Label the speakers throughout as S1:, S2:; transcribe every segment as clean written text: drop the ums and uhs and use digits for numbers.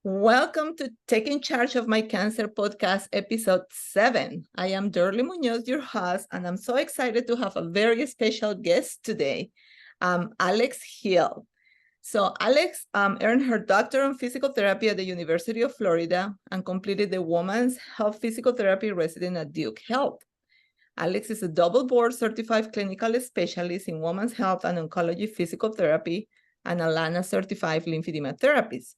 S1: Welcome to Taking Charge of My Cancer podcast, episode 7. I am Dorly Munoz, your host, and I'm so excited to have a very special guest today, Alex Hill. So Alex earned her doctorate in physical therapy at the University of Florida and completed the Women's Health Physical Therapy resident at UF Health. Alex is a double board certified clinical specialist in women's health and oncology physical therapy and a LANA certified lymphedema therapist.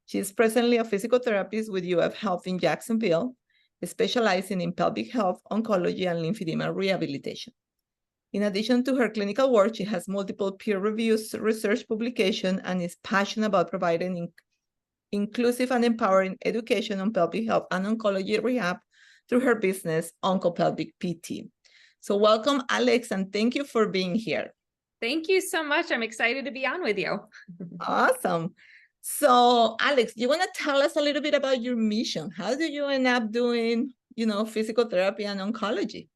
S1: She is presently a physical therapist with UF Health in Jacksonville, specializing in pelvic health, oncology, and lymphedema rehabilitation. In addition to her clinical work, she has multiple peer-reviewed research publications and is passionate about providing inclusive and empowering education on pelvic health and oncology rehab through her business, OncoPelvicPT. So welcome, Alex, and thank you for being here.
S2: Thank you so much. I'm excited to be on with you.
S1: Awesome. So, Alex, you want to tell us a little bit about your mission? How did you end up doing, physical therapy and oncology?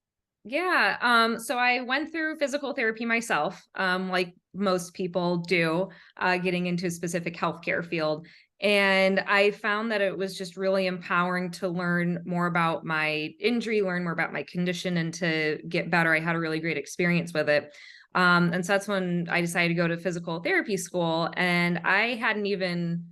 S2: Yeah. So I went through physical therapy myself, like most people do, getting into a specific healthcare field. And I found that it was just really empowering to learn more about my injury, learn more about my condition, and to get better. I had a really great experience with it. And so that's when I decided to go to physical therapy school. And I hadn't even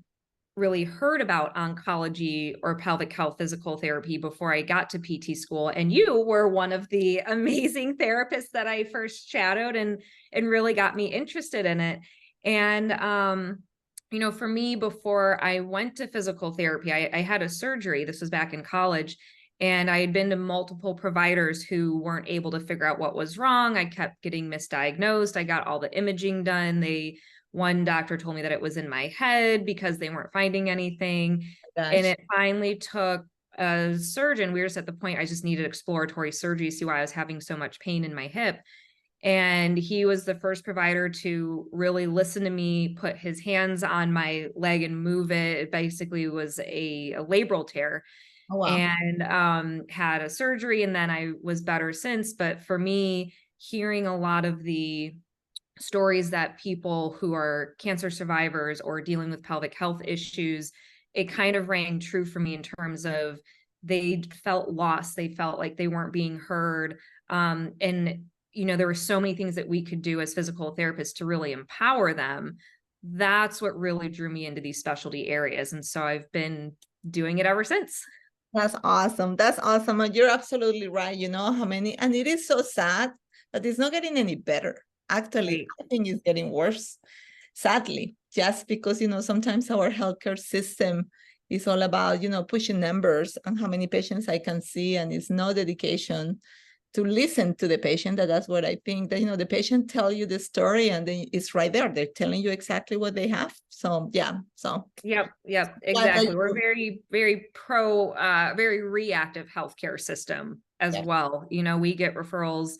S2: really heard about oncology or pelvic health physical therapy before I got to PT school. And you were one of the amazing therapists that I first shadowed and really got me interested in it. And, for me, before I went to physical therapy, I had a surgery. This was back in college. And I had been to multiple providers who weren't able to figure out what was wrong. I kept getting misdiagnosed. I got all the imaging done. One doctor told me that it was in my head because they weren't finding anything.
S1: Gosh.
S2: And it finally took a surgeon. We were just at the point I just needed exploratory surgery to see why I was having so much pain in my hip. And he was the first provider to really listen to me, put his hands on my leg and move it. It basically was a labral tear.
S1: Oh, wow.
S2: And had a surgery, and then I was better since. But for me, hearing a lot of the stories that people who are cancer survivors or dealing with pelvic health issues, it kind of rang true for me in terms of they felt lost. They felt like they weren't being heard. And there were so many things that we could do as physical therapists to really empower them. That's what really drew me into these specialty areas. And so I've been doing it ever since.
S1: That's awesome. That's awesome. And you're absolutely right. And it is so sad that it's not getting any better. Actually, right. I think it's getting worse, sadly, just because, sometimes our healthcare system is all about, pushing numbers and how many patients I can see, and it's no dedication to listen to the patient. That's what I think, that, the patient tell you the story and then it's right there. They're telling you exactly what they have. So, yeah. So.
S2: Yep, exactly. We're very, very very reactive healthcare system as well. We get referrals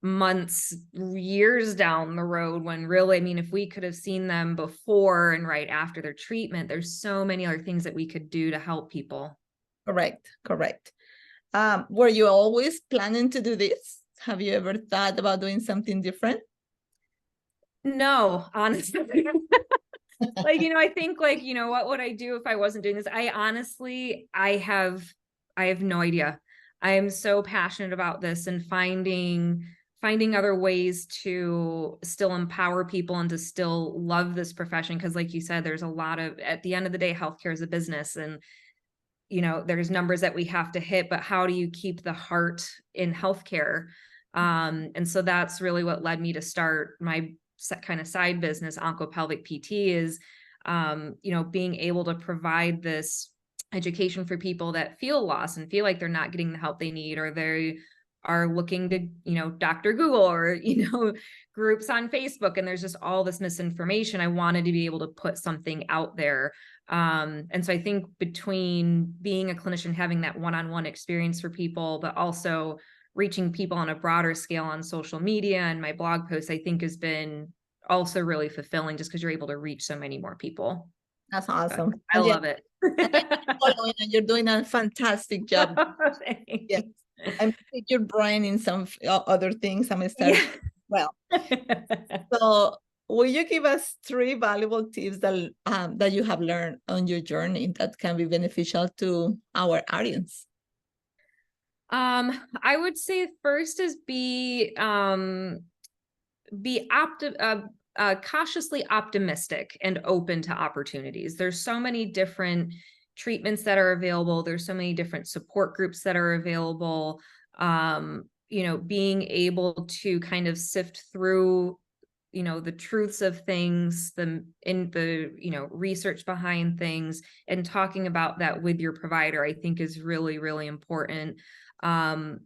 S2: months, years down the road when really, if we could have seen them before and right after their treatment, there's so many other things that we could do to help people.
S1: Correct. Were you always planning to do this? Have you ever thought about doing something different?
S2: No, honestly. I think what would I do if I wasn't doing this? I have no idea. I am so passionate about this and finding other ways to still empower people and to still love this profession. Because like you said, there's a lot of, at the end of the day, healthcare is a business, and there's numbers that we have to hit, but how do you keep the heart in healthcare? And so that's really what led me to start my kind of side business, OncoPelvicPT, is, being able to provide this education for people that feel lost and feel like they're not getting the help they need, or they are looking to, Dr. Google or, groups on Facebook, and there's just all this misinformation. I wanted to be able to put something out there. And so I think between being a clinician, having that one-on-one experience for people, but also reaching people on a broader scale on social media and my blog posts, I think has been also really fulfilling, just because you're able to reach so many more people.
S1: That's awesome.
S2: So I love it.
S1: And you're doing a fantastic job. Yes. I'm pick your brain in some other things. I'm starting. Yeah. Well, so will you give us 3 valuable tips that you have learned on your journey that can be beneficial to our audience?
S2: I would say first is be cautiously optimistic and open to opportunities. There's so many different treatments that are available. There's so many different support groups that are available. Being able to kind of sift through, the truths of things, the research behind things, and talking about that with your provider, I think is really, really important.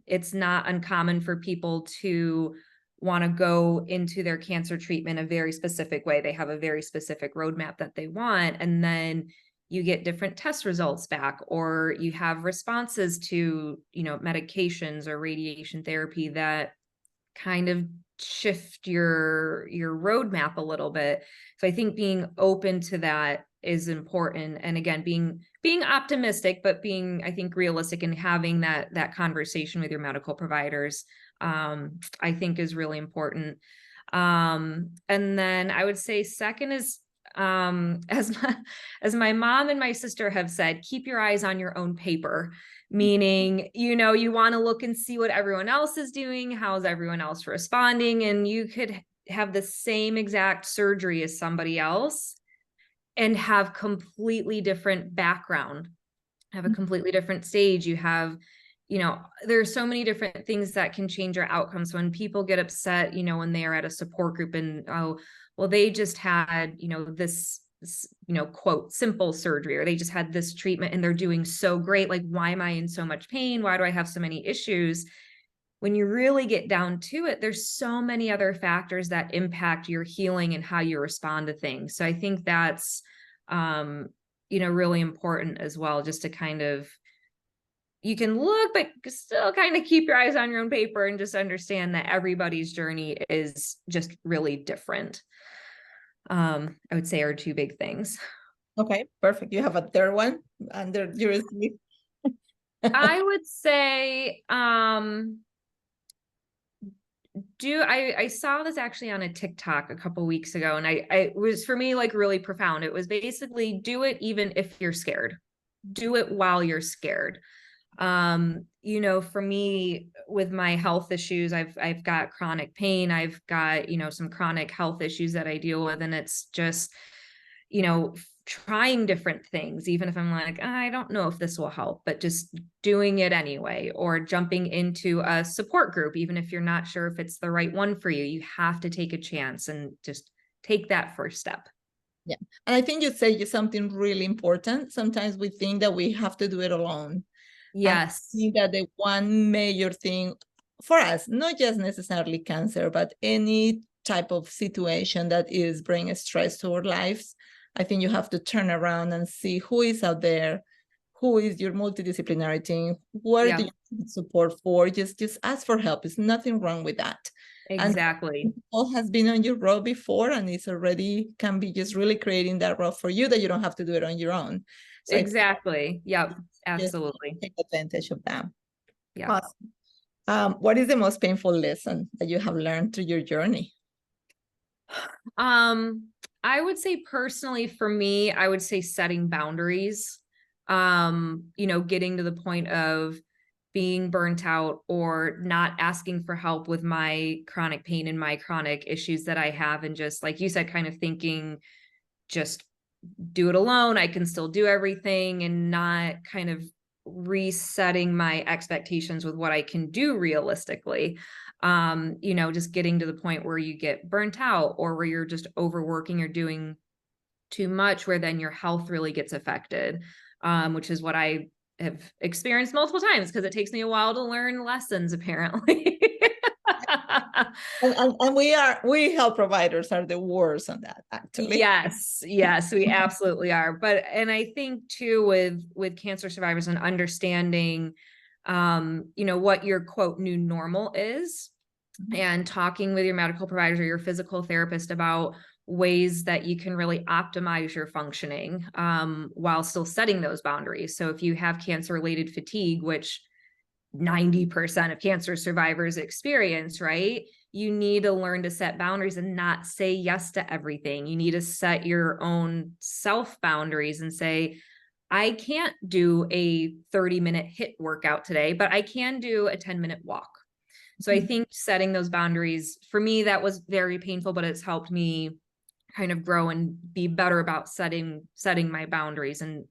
S2: It's not uncommon for people to want to go into their cancer treatment a very specific way. They have a very specific roadmap that they want, and then you get different test results back, or you have responses to, medications or radiation therapy that kind of shift your roadmap a little bit. So I think being open to that is important. And again, being optimistic, but being, I think, realistic and having that conversation with your medical providers, I think is really important. And then I would say second is, as my mom and my sister have said, keep your eyes on your own paper, meaning, you want to look and see what everyone else is doing. How's everyone else responding? And you could have the same exact surgery as somebody else and have completely different background, have a completely different stage. You have, there's so many different things that can change your outcomes. So when people get upset, when they are at a support group and, oh, well, they just had, this, quote, simple surgery, or they just had this treatment and they're doing so great. Like, why am I in so much pain? Why do I have so many issues? When you really get down to it, there's so many other factors that impact your healing and how you respond to things. So I think that's, really important as well, just to kind of, you can look, but still kind of keep your eyes on your own paper and just understand that everybody's journey is just really different. I would say are 2 big things.
S1: Okay, perfect. You have a third one under your sleeve?
S2: I would say, I saw this actually on a TikTok a couple weeks ago, and it was, for me, like, really profound. It was basically, do it even if you're scared. Do it while you're scared. For me, with my health issues, I've got chronic pain. I've got, some chronic health issues that I deal with. And it's just, trying different things, even if I'm like, I don't know if this will help, but just doing it anyway, or jumping into a support group, even if you're not sure if it's the right one for you. You have to take a chance and just take that first step.
S1: Yeah. And I think you say something really important. Sometimes we think that we have to do it alone.
S2: Yes.
S1: I think that the one major thing for us, not just necessarily cancer, but any type of situation that is bringing stress to our lives, I think you have to turn around and see who is out there, who is your multidisciplinary team, what do you need support for. Just ask for help. There's nothing wrong with that.
S2: Exactly.
S1: And all has been on your road before, and it's already can be just really creating that road for you, that you don't have to do it on your own. So
S2: exactly. Yep. Absolutely.
S1: Take advantage of that.
S2: Yeah.
S1: Awesome. What is the most painful lesson that you have learned through your journey?
S2: I would say personally, for me, I would say setting boundaries, getting to the point of being burnt out or not asking for help with my chronic pain and my chronic issues that I have. And just like you said, kind of thinking, just do it alone. I can still do everything, and not kind of resetting my expectations with what I can do realistically. Just getting to the point where you get burnt out, or where you're just overworking or doing too much, where then your health really gets affected, which is what I have experienced multiple times, because it takes me a while to learn lessons, apparently.
S1: And we health providers are the worst on that, actually.
S2: Yes, we absolutely are. And I think too, with cancer survivors, and understanding, what your quote new normal is, and talking with your medical provider or your physical therapist about ways that you can really optimize your functioning, while still setting those boundaries. So if you have cancer-related fatigue, which 90% of cancer survivors experience, right? you need to learn to set boundaries and not say yes to everything. You need to set your own self boundaries and say, I can't do a 30-minute HIIT workout today, but I can do a 10-minute walk. So I think setting those boundaries, for me, that was very painful, but it's helped me kind of grow and be better about setting my boundaries and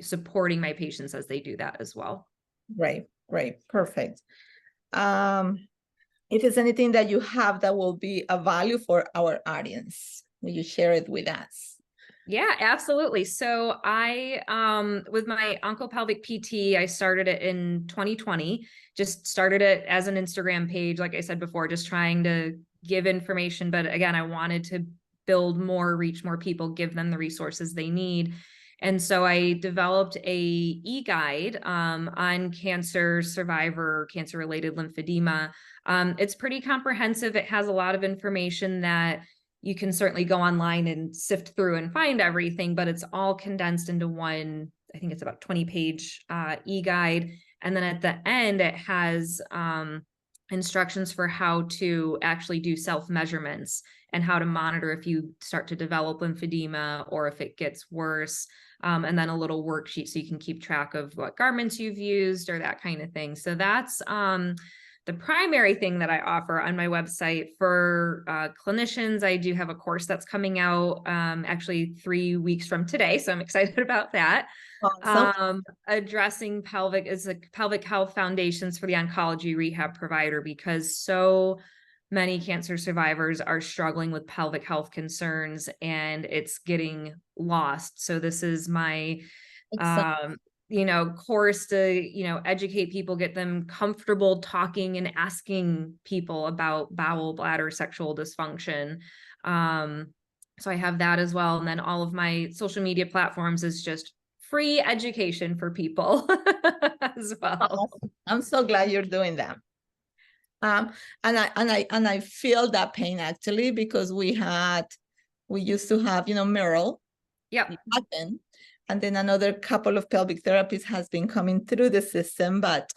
S2: supporting my patients as they do that as well.
S1: Right, perfect. If there's anything that you have that will be a value for our audience, will you share it with us?
S2: Yeah, absolutely. So I, with my OncoPelvicPT, I started it in 2020, just started it as an Instagram page. Like I said before, just trying to give information. But again, I wanted to build more, reach more people, give them the resources they need. And so I developed a e-guide on cancer survivor, cancer-related lymphedema. It's pretty comprehensive. It has a lot of information that you can certainly go online and sift through and find everything, but it's all condensed into one, I think it's about 20-page e-guide. And then at the end, it has instructions for how to actually do self-measurements and how to monitor if you start to develop lymphedema or if it gets worse. And then a little worksheet so you can keep track of what garments you've used or that kind of thing. So that's the primary thing that I offer on my website. For clinicians, I do have a course that's coming out actually 3 weeks from today. So I'm excited about that.
S1: Awesome.
S2: Addressing pelvic is a pelvic health foundations for the oncology rehab provider, because so many cancer survivors are struggling with pelvic health concerns and it's getting lost. So this is my course to, educate people, get them comfortable talking and asking people about bowel, bladder, sexual dysfunction. So I have that as well. And then all of my social media platforms is just free education for people as well.
S1: Awesome. I'm so glad you're doing that. And I feel that pain actually, because we used to have, Merrill.
S2: Yep.
S1: Happen. And then another couple of pelvic therapists has been coming through the system, but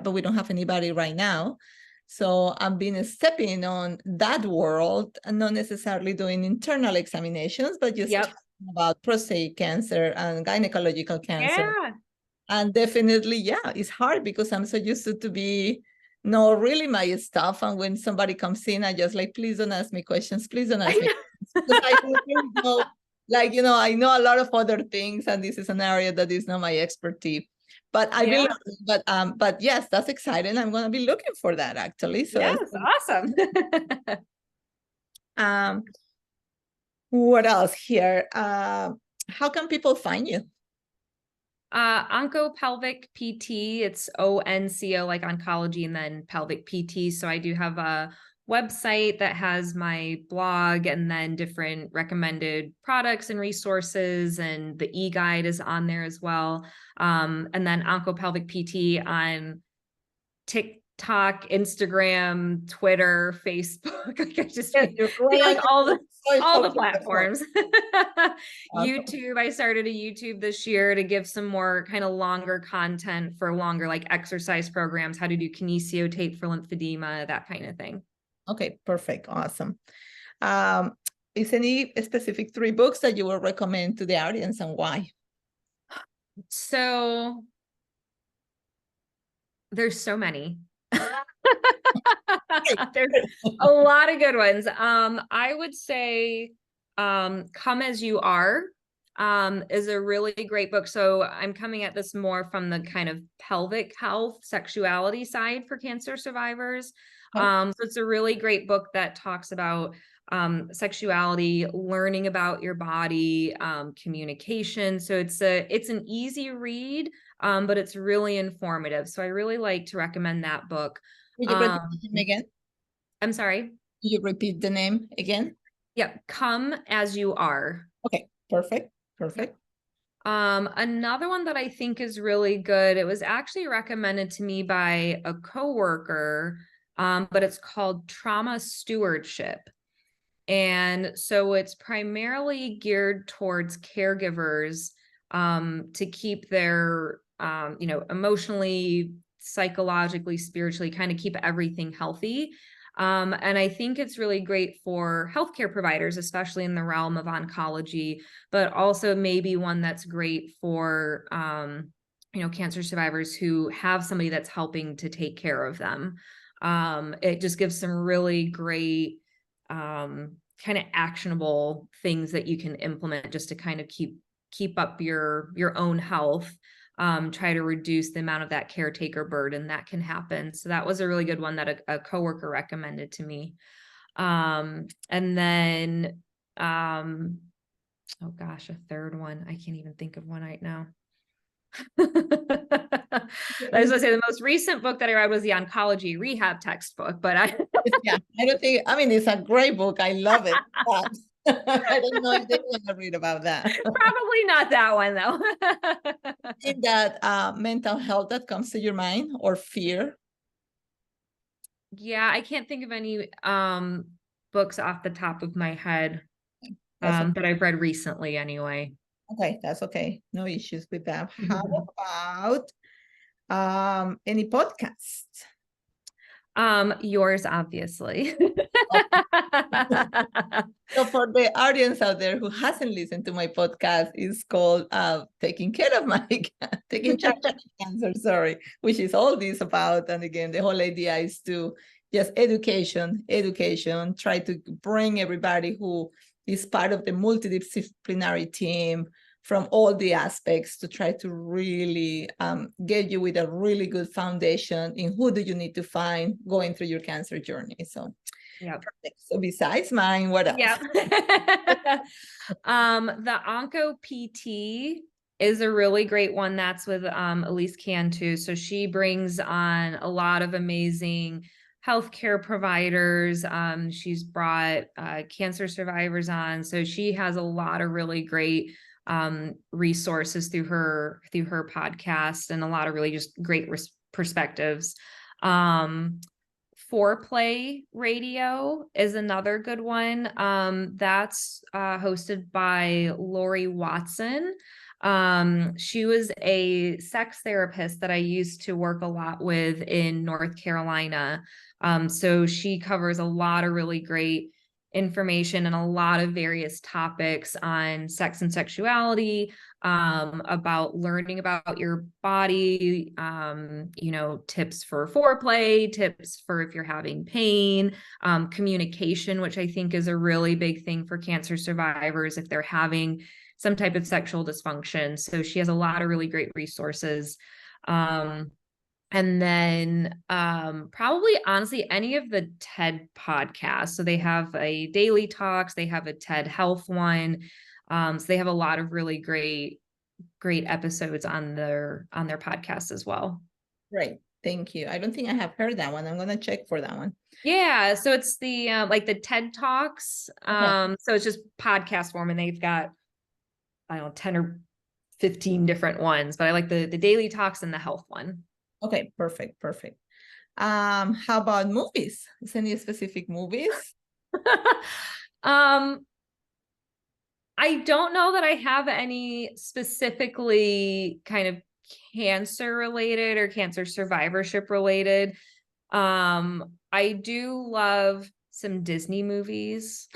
S1: we don't have anybody right now. So I've been stepping on that world and not necessarily doing internal examinations, but just talking about prostate cancer and gynecological cancer.
S2: Yeah.
S1: And definitely, yeah, it's hard because I'm so used to be not really my stuff. And when somebody comes in, I just like, please don't ask me questions. Please don't ask me questions. Because I don't really know, I know a lot of other things, and this is an area that is not my expertise. But I really, but yes, that's exciting. I'm going to be looking for that actually. So
S2: yes, awesome.
S1: What else here? How can people find you?
S2: OncoPelvicPT, it's ONCO like oncology and then pelvic PT. So I do have a website that has my blog and then different recommended products and resources, and the e-guide is on there as well. And then OncoPelvicPT on TikTok, Instagram, Twitter, Facebook. Like I just like all the platforms. YouTube, I started a YouTube this year to give some more kind of longer content for longer, like exercise programs, how to do kinesiotape for lymphedema, that kind of thing.
S1: Okay, perfect. Awesome. Is any specific 3 books that you will recommend to the audience, and why?
S2: So there's so many. There's a lot of good ones. I would say Come As You Are is a really great book. So I'm coming at this more from the kind of pelvic health, sexuality side for cancer survivors. So it's a really great book that talks about sexuality, learning about your body, communication. So it's an easy read, but it's really informative. So I really like to recommend that book.
S1: Would you repeat the name again?
S2: I'm sorry.
S1: Could you repeat the name again?
S2: Yep. Come As You Are.
S1: Okay, perfect.
S2: Another one that I think is really good, it was actually recommended to me by a coworker, but it's called Trauma Stewardship. And so it's primarily geared towards caregivers to keep their, emotionally, psychologically, spiritually, kind of keep everything healthy. And I think it's really great for healthcare providers, especially in the realm of oncology, but also maybe one that's great for, cancer survivors who have somebody that's helping to take care of them. It just gives some really great, kind of actionable things that you can implement just to kind of keep up your own health. Try to reduce the amount of that caretaker burden that can happen. So that was a really good one that a coworker recommended to me. And then, oh gosh, a third one. I can't even think of one right now. I was gonna say the most recent book that I read was the Oncology rehab textbook, but I
S1: don't think, I mean, it's a great book. I love it. But I don't know if they want to read about that.
S2: probably not that one though.
S1: In that mental health that comes to your mind or fear?
S2: Yeah, I can't think of any books off the top of my head
S1: That's okay.
S2: that I've read recently anyway.
S1: Okay, that's okay. No issues with that. How about any podcast?
S2: Yours, obviously.
S1: So for the audience out there who hasn't listened to my podcast, it's called Taking Care of My Taking Charge of My Cancer, sorry, which is all this about. And again, the whole idea is to just education, try to bring everybody who is part of the multidisciplinary team from all the aspects to try to really get you with a really good foundation in who do you need to find going through your cancer journey. So
S2: yeah.
S1: So besides mine, what else?
S2: Yeah. The OncoPT is a really great one. That's with Elise Cantu. So she brings on a lot of amazing healthcare providers. She's brought cancer survivors on. So she has a lot of really great resources through her podcast, and a lot of really just great perspectives. Foreplay Radio is another good one. That's hosted by Lori Watson. She was a sex therapist that I used to work a lot with in North Carolina. So she covers a lot of really great information and a lot of various topics on sex and sexuality, about learning about your body, tips for foreplay, tips for if you're having pain, communication, which I think is a really big thing for cancer survivors if they're having some type of sexual dysfunction. So she has a lot of really great resources. And then probably honestly any of the TED podcasts. So they have a Daily Talks, they have a TED Health one. So they have a lot of really great episodes on their podcast as well.
S1: Great. Thank you. I don't think I have heard that one. I'm going to check for that one.
S2: Yeah. So it's the like the TED Talks. Okay. So it's just podcast form, and they've got, I don't know, 10 or 15 different ones, but I like the Daily Talks and the health one.
S1: Okay, perfect. How about movies? Is any specific movies?
S2: I don't know that I have any specifically kind of cancer related or cancer survivorship related. I do love some Disney movies.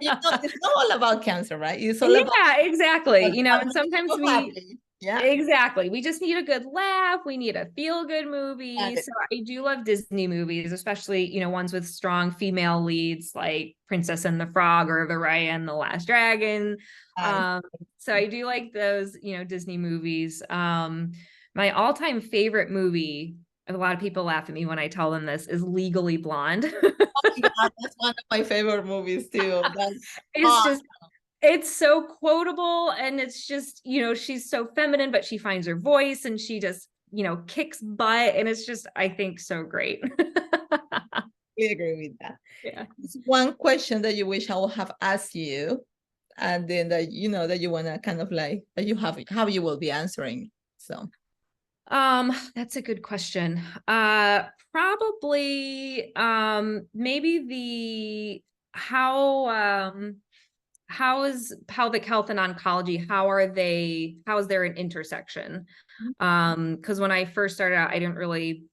S1: It's not all about cancer, right? It's all about
S2: exactly. And sometimes
S1: yeah,
S2: exactly. We just need a good laugh. We need a feel-good movie. So I do love Disney movies, especially, ones with strong female leads like Princess and the Frog or The Raya and the Last Dragon. So I do like those, Disney movies. My all-time favorite movie, a lot of people laugh at me when I tell them this, is Legally Blonde.
S1: Oh my God, that's one of my favorite movies too.
S2: It's so quotable, and it's just, she's so feminine, but she finds her voice and she just, kicks butt. And it's just, I think, so great.
S1: We agree with that.
S2: Yeah.
S1: It's one question that you wish I would have asked you, and then that, that you want to kind of like, that you have, how you will be answering. So.
S2: That's a good question. Probably, maybe how is pelvic health and oncology? How is there an intersection? Because when I first started out, I didn't really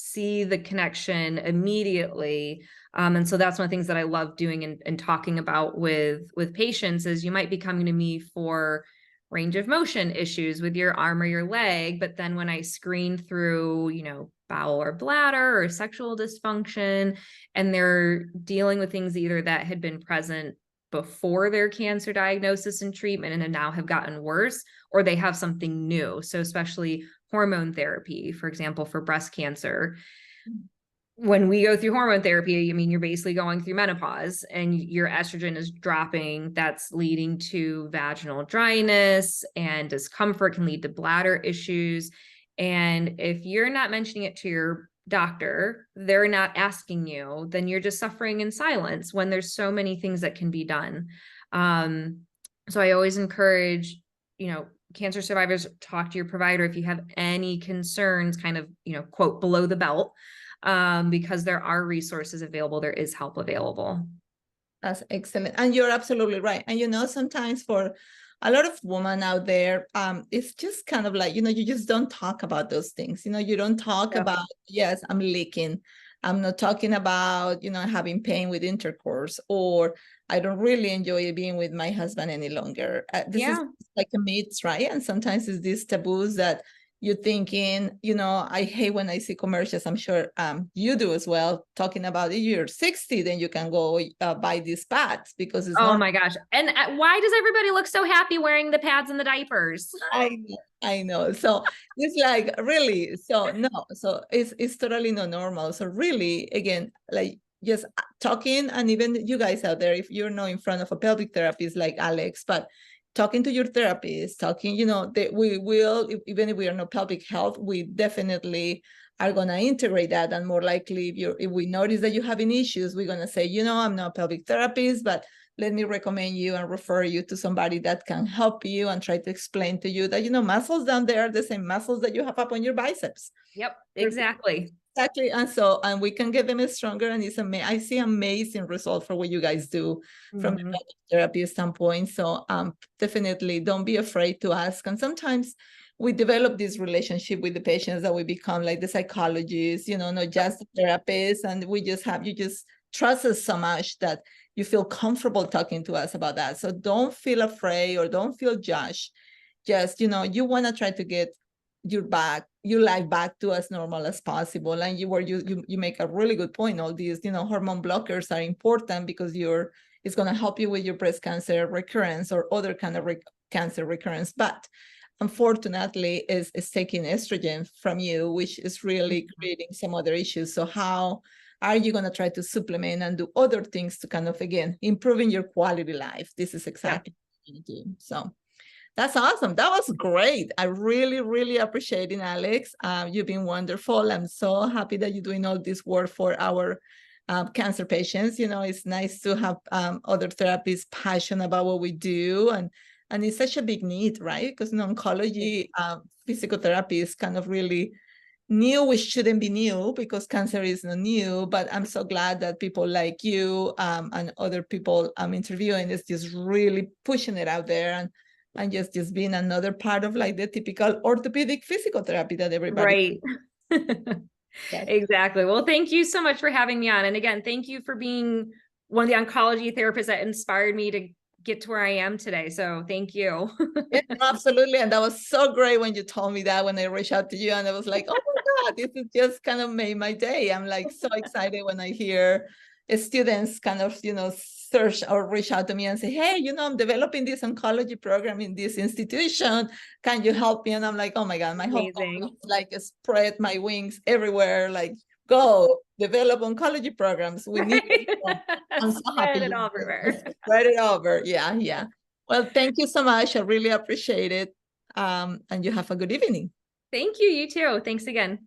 S2: see the connection immediately. And so that's one of the things that I love doing and talking about with patients is you might be coming to me for range of motion issues with your arm or your leg. But then when I screen through, bowel or bladder or sexual dysfunction, and they're dealing with things either that had been present before their cancer diagnosis and treatment and now have gotten worse, or they have something new. So especially hormone therapy, for example, for breast cancer. When we go through hormone therapy, you're basically going through menopause and your estrogen is dropping. That's leading to vaginal dryness and discomfort, can lead to bladder issues. And if you're not mentioning it to your doctor, they're not asking you, then you're just suffering in silence when there's so many things that can be done. So I always encourage, cancer survivors, talk to your provider if you have any concerns, kind of, quote, below the belt, because there are resources available. There is help available.
S1: That's excellent. And you're absolutely right. And sometimes for a lot of women out there, it's just kind of like, you just don't talk about those things. You don't talk about, yes, I'm leaking. I'm not talking about, having pain with intercourse, or I don't really enjoy being with my husband any longer. This is like a myth, right? And sometimes it's these taboos that you're thinking, I hate when I see commercials. I'm sure you do as well, talking about if you're 60, then you can go buy these pads because it's not.
S2: Oh my gosh. And why does everybody look so happy wearing the pads and the diapers?
S1: I know. So it's like, really, so no, so it's totally not normal. So really, again, like just talking, and even you guys out there, if you're not in front of a pelvic therapist like Alex, but talking to your therapist, we will, even if we are not pelvic health, we definitely are going to integrate that. And more likely, if we notice that you're having issues, we're going to say, I'm not a pelvic therapist, but let me recommend you and refer you to somebody that can help you and try to explain to you that, muscles down there are the same muscles that you have up on your biceps.
S2: Yep, exactly.
S1: Exactly. And we can get them stronger. And I see amazing results for what you guys do from the therapy standpoint. So definitely don't be afraid to ask. And sometimes we develop this relationship with the patients that we become like the psychologists, not just the therapists. And you just trust us so much that you feel comfortable talking to us about that. So don't feel afraid or don't feel judged. Just, you want to try to get your life back to as normal as possible. And you make a really good point. All these, hormone blockers are important because it's going to help you with your breast cancer recurrence or other kind of cancer recurrence. But unfortunately, is taking estrogen from you, which is really creating some other issues. So how are you going to try to supplement and do other things to kind of, again, improving your quality life? This is exactly what you do. So that's awesome. That was great. I really, really appreciate it, Alex. You've been wonderful. I'm so happy that you're doing all this work for our cancer patients. It's nice to have other therapists passionate about what we do. And it's such a big need, right? Because in oncology, physical therapy is kind of really new, which shouldn't be new because cancer is not new. But I'm so glad that people like you and other people I'm interviewing is just really pushing it out there and just being another part of like the typical orthopedic physical therapy that everybody.
S2: Right. Exactly. Well, thank you so much for having me on. And again, thank you for being one of the oncology therapists that inspired me to get to where I am today. So thank you.
S1: Yeah, absolutely. And that was so great when you told me that when I reached out to you, and I was like, oh my God, this is just kind of made my day. I'm like so excited when I hear students kind of, search or reach out to me and say, hey, I'm developing this oncology program in this institution. Can you help me? And I'm like, oh my God, my whole goal is like spread my wings everywhere, like go develop oncology programs. We need I'm so happy.
S2: Spread it all everywhere.
S1: Spread it over. Yeah, yeah. Well, thank you so much. I really appreciate it. And you have a good evening.
S2: Thank you. You too. Thanks again.